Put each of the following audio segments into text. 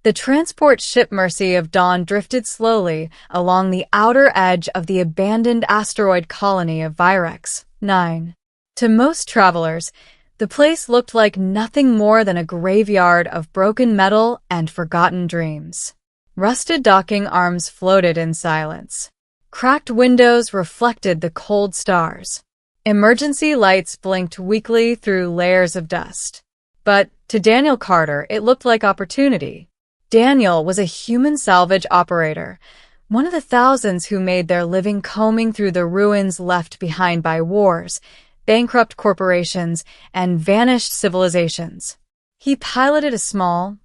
The transport ship Mercy of Dawn drifted slowly along the outer edge of the abandoned asteroid colony of Virex 9. To most travelers, the place looked like nothing more than a graveyard of broken metal and forgotten dreams. Rusted docking arms floated in silence. Cracked windows reflected the cold stars. Emergency lights blinked weakly through layers of dust. But to Daniel Carter, it looked like opportunity. Daniel was a human salvage operator, one of the thousands who made their living combing through the ruins left behind by wars, bankrupt corporations, and vanished civilizations. He piloted a small,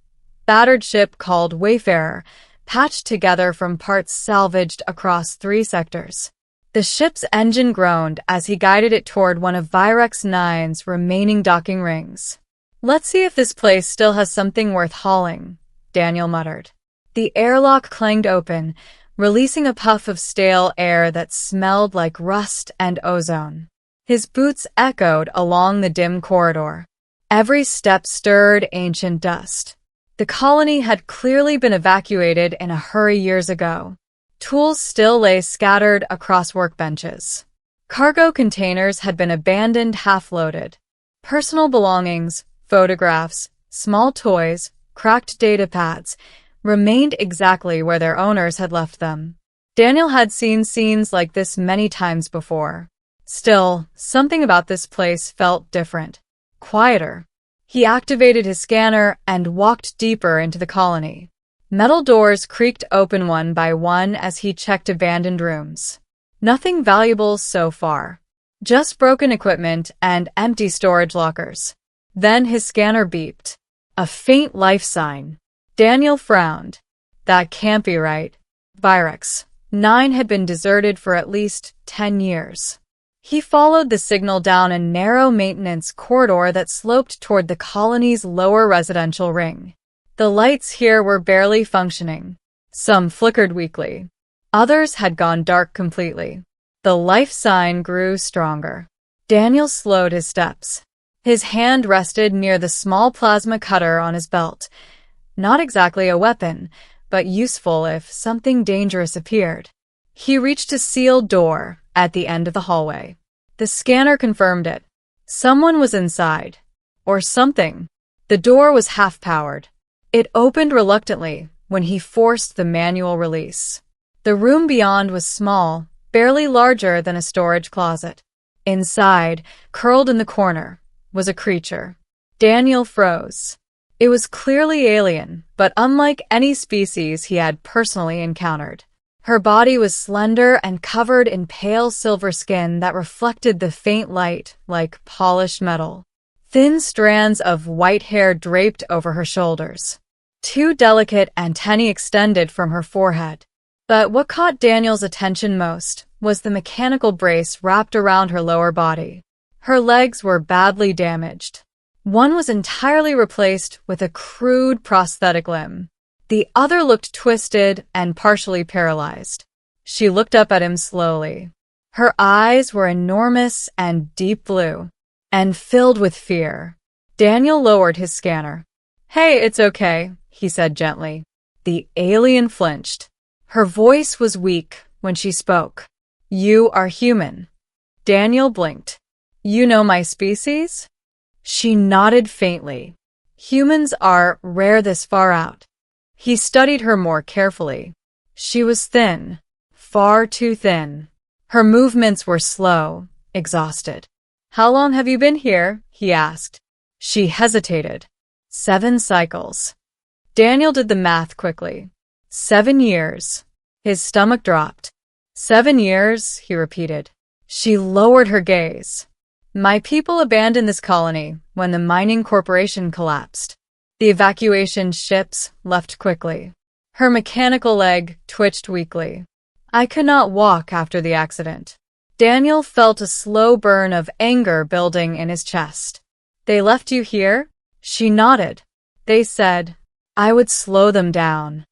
battered ship called Wayfarer, patched together from parts salvaged across 3 sectors. The ship's engine groaned as he guided it toward one of Virex 9's remaining docking rings. "Let's see if this place still has something worth hauling," Daniel muttered. The airlock clanged open, releasing a puff of stale air that smelled like rust and ozone. His boots echoed along the dim corridor. Every step stirred ancient dust. The colony had clearly been evacuated in a hurry years ago. Tools still lay scattered across workbenches. Cargo containers had been abandoned half-loaded. Personal belongings, photographs, small toys, cracked data pads, remained exactly where their owners had left them. Daniel had seen scenes like this many times before. Still, something about this place felt different, quieter. He activated his scanner and walked deeper into the colony. Metal doors creaked open one by one as he checked abandoned rooms. Nothing valuable so far. Just broken equipment and empty storage lockers. Then his scanner beeped. A faint life sign. Daniel frowned. That can't be right. Virex 9 had been deserted for at least 10 years. He followed the signal down a narrow maintenance corridor that sloped toward the colony's lower residential ring. The lights here were barely functioning. Some flickered weakly. Others had gone dark completely. The life sign grew stronger. Daniel slowed his steps. His hand rested near the small plasma cutter on his belt. Not exactly a weapon, but useful if something dangerous appeared. He reached a sealed door at the end of the hallway. The scanner confirmed it. Someone was inside. Or something. The door was half-powered. It opened reluctantly when he forced the manual release. The room beyond was small, barely larger than a storage closet. Inside, curled in the corner, was a creature. Daniel froze. It was clearly alien, but unlike any species he had personally encountered. Her body was slender and covered in pale silver skin that reflected the faint light like polished metal. Thin strands of white hair draped over her shoulders. 2 delicate antennae extended from her forehead. But what caught Daniel's attention most was the mechanical brace wrapped around her lower body. Her legs were badly damaged. One was entirely replaced with a crude prosthetic limb. The other looked twisted and partially paralyzed. She looked up at him slowly. Her eyes were enormous and deep blue, and filled with fear. Daniel lowered his scanner. "Hey, it's okay," he said gently. The alien flinched. Her voice was weak when she spoke. "You are human." Daniel blinked. "You know my species?" She nodded faintly. "Humans are rare this far out." He studied her more carefully. She was thin, far too thin. Her movements were slow, exhausted. "How long have you been here?" he asked. She hesitated. 7 cycles. Daniel did the math quickly. 7 years. His stomach dropped. 7 years, he repeated. She lowered her gaze. "My people abandoned this colony when the mining corporation collapsed. The evacuation ships left quickly." Her mechanical leg twitched weakly. "I could not walk after the accident." Daniel felt a slow burn of anger building in his chest. "They left you here?" She nodded. "They said I would slow them down."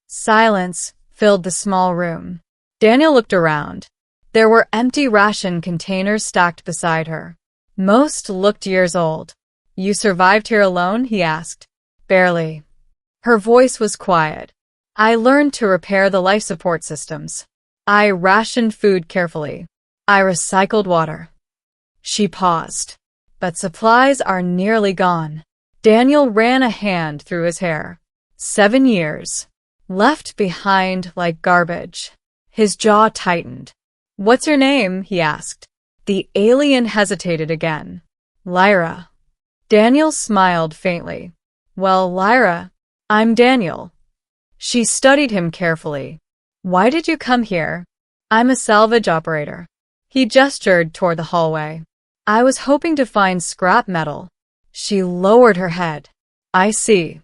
Silence filled the small room. Daniel looked around. There were empty ration containers stacked beside her. Most looked years old. "You survived here alone?" he asked. "Barely." Her voice was quiet. I learned to repair the life support systems. I rationed food carefully. I recycled water. She paused. But supplies are nearly gone. Daniel ran a hand through his hair. 7 years. Left behind like garbage. His jaw tightened. What's your name? He asked. The alien hesitated again. Lyra. Daniel smiled faintly. Well, Lyra, I'm Daniel. She studied him carefully. Why did you come here? I'm a salvage operator. He gestured toward the hallway. I was hoping to find scrap metal. She lowered her head. I see.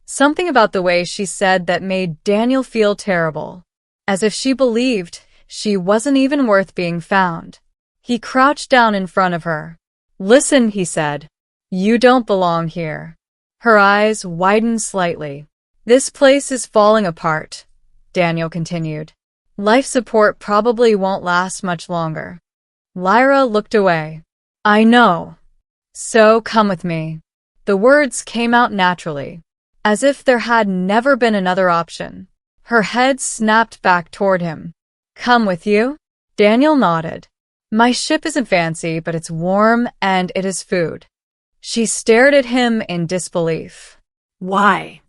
Something about the way she said that made Daniel feel terrible. As if she believed she wasn't even worth being found. He crouched down in front of her. Listen, he said. You don't belong here. Her eyes widened slightly. This place is falling apart, Daniel continued. Life support probably won't last much longer. Lyra looked away. I know. So come with me. The words came out naturally, as if there had never been another option. Her head snapped back toward him. Come with you? Daniel nodded. My ship isn't fancy, but it's warm and it is food. She stared at him in disbelief. Why?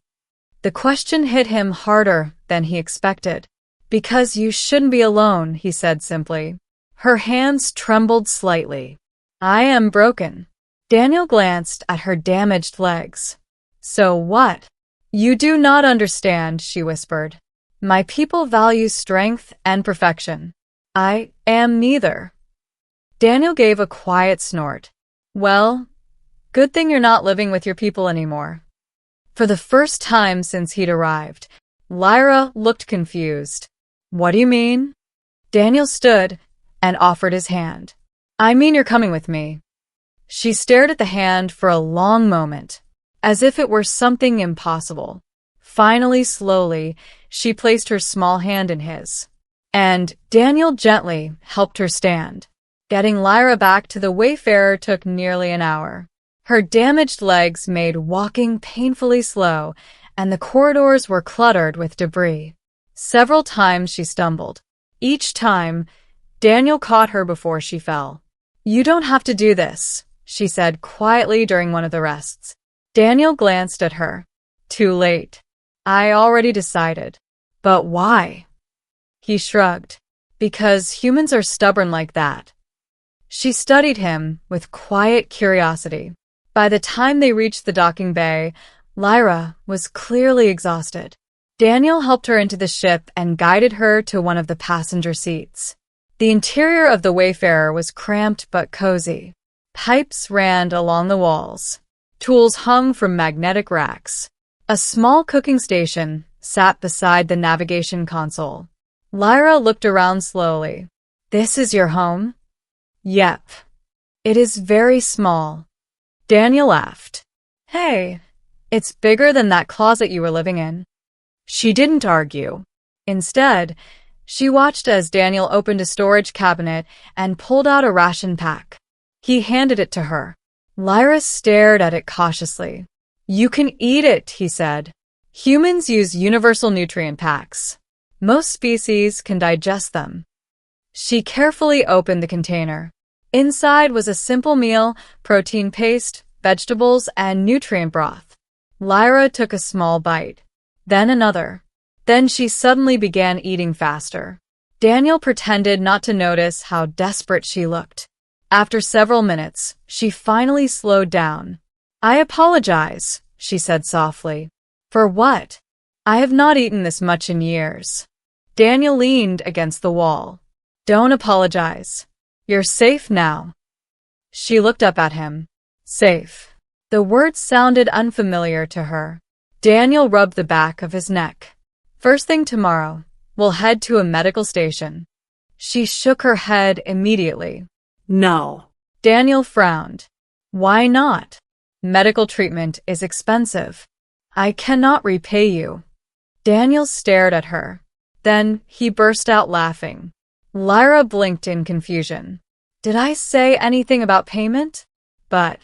The question hit him harder than he expected. Because you shouldn't be alone, he said simply. Her hands trembled slightly. I am broken. Daniel glanced at her damaged legs. So what? You do not understand, she whispered. My people value strength and perfection. I am neither. Daniel gave a quiet snort. Well, good thing you're not living with your people anymore. For the first time since he'd arrived, Lyra looked confused. What do you mean? Daniel stood and offered his hand. I mean you're coming with me. She stared at the hand for a long moment, as if it were something impossible. Finally, slowly, she placed her small hand in his. And Daniel gently helped her stand. Getting Lyra back to the Wayfarer took nearly an hour. Her damaged legs made walking painfully slow, and the corridors were cluttered with debris. Several times she stumbled. Each time, Daniel caught her before she fell. You don't have to do this, she said quietly during one of the rests. Daniel glanced at her. Too late. I already decided. But why? He shrugged. Because humans are stubborn like that. She studied him with quiet curiosity. By the time they reached the docking bay, Lyra was clearly exhausted. Daniel helped her into the ship and guided her to one of the passenger seats. The interior of the Wayfarer was cramped but cozy. Pipes ran along the walls. Tools hung from magnetic racks. A small cooking station sat beside the navigation console. Lyra looked around slowly. This is your home? Yep. It is very small. Daniel laughed. Hey, it's bigger than that closet you were living in. She didn't argue. Instead, she watched as Daniel opened a storage cabinet and pulled out a ration pack. He handed it to her. Lyra stared at it cautiously. You can eat it, he said. Humans use universal nutrient packs. Most species can digest them. She carefully opened the container. Inside was a simple meal, protein paste, vegetables, and nutrient broth. Lyra took a small bite. Then another. Then she suddenly began eating faster. Daniel pretended not to notice how desperate she looked. After several minutes, she finally slowed down. I apologize, she said softly. For what? I have not eaten this much in years. Daniel leaned against the wall. Don't apologize. You're safe now. She looked up at him. Safe. The word sounded unfamiliar to her. Daniel rubbed the back of his neck. First thing tomorrow, we'll head to a medical station. She shook her head immediately. No. Daniel frowned. Why not? Medical treatment is expensive. I cannot repay you. Daniel stared at her. Then he burst out laughing. Lyra blinked in confusion. Did I say anything about payment? But,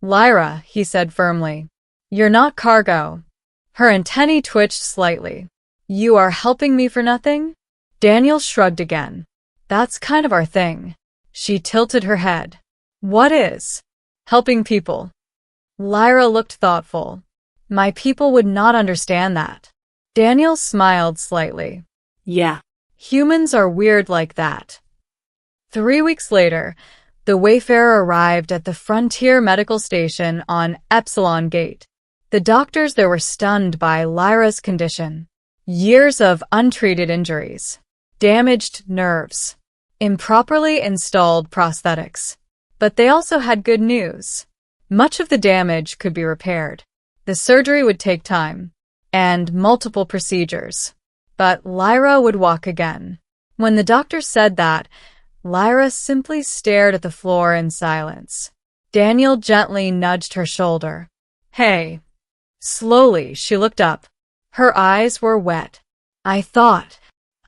Lyra, he said firmly, you're not cargo. Her antennae twitched slightly. You are helping me for nothing? Daniel shrugged again. That's kind of our thing. She tilted her head. What is? Helping people. Lyra looked thoughtful. My people would not understand that. Daniel smiled slightly. Yeah. Humans are weird like that. 3 weeks later, the Wayfarer arrived at the Frontier Medical Station on Epsilon Gate. The doctors there were stunned by Lyra's condition. Years of untreated injuries, damaged nerves, improperly installed prosthetics. But they also had good news. Much of the damage could be repaired. The surgery would take time, and multiple procedures. But Lyra would walk again. When the doctor said that, Lyra simply stared at the floor in silence. Daniel gently nudged her shoulder. Hey. Slowly, she looked up. Her eyes were wet. I thought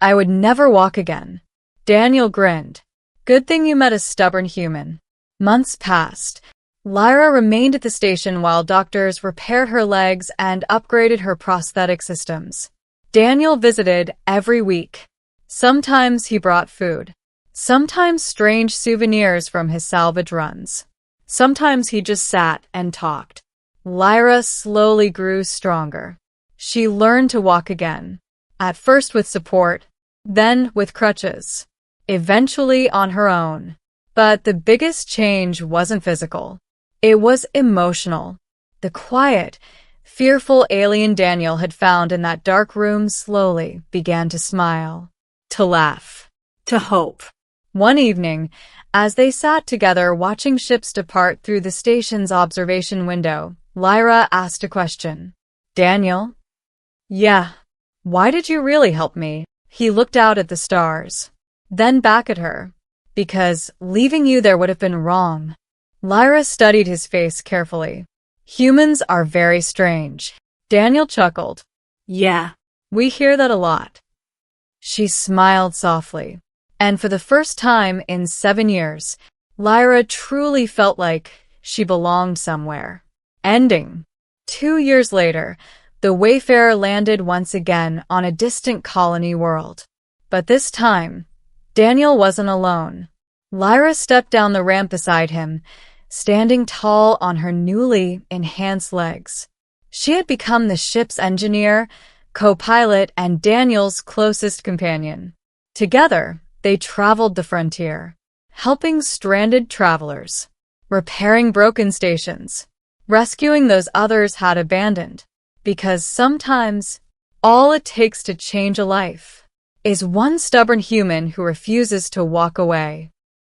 I would never walk again. Daniel grinned. Good thing you met a stubborn human. Months passed. Lyra remained at the station while doctors repaired her legs and upgraded her prosthetic systems. Daniel visited every week. Sometimes he brought food. Sometimes strange souvenirs from his salvage runs. Sometimes he just sat and talked. Lyra slowly grew stronger. She learned to walk again. At first with support, then with crutches. Eventually on her own. But the biggest change wasn't physical. It was emotional. The quiet, fearful alien Daniel had found in that dark room slowly began to smile, to laugh, to hope. One evening, as they sat together watching ships depart through the station's observation window, Lyra asked a question. Daniel? Yeah. Why did you really help me? He looked out at the stars, then back at her. Because leaving you there would have been wrong. Lyra studied his face carefully. Humans are very strange. Daniel chuckled. Yeah, we hear that a lot. She smiled softly. And for the first time in 7 years, Lyra truly felt like she belonged somewhere. Ending. 2 years later, the Wayfarer landed once again on a distant colony world. But this time, Daniel wasn't alone. Lyra stepped down the ramp beside him, standing tall on her newly enhanced legs. She had become the ship's engineer, co-pilot, and Daniel's closest companion. Together, they traveled the frontier, helping stranded travelers, repairing broken stations, rescuing those others had abandoned. Because sometimes, all it takes to change a life is one stubborn human who refuses to walk away.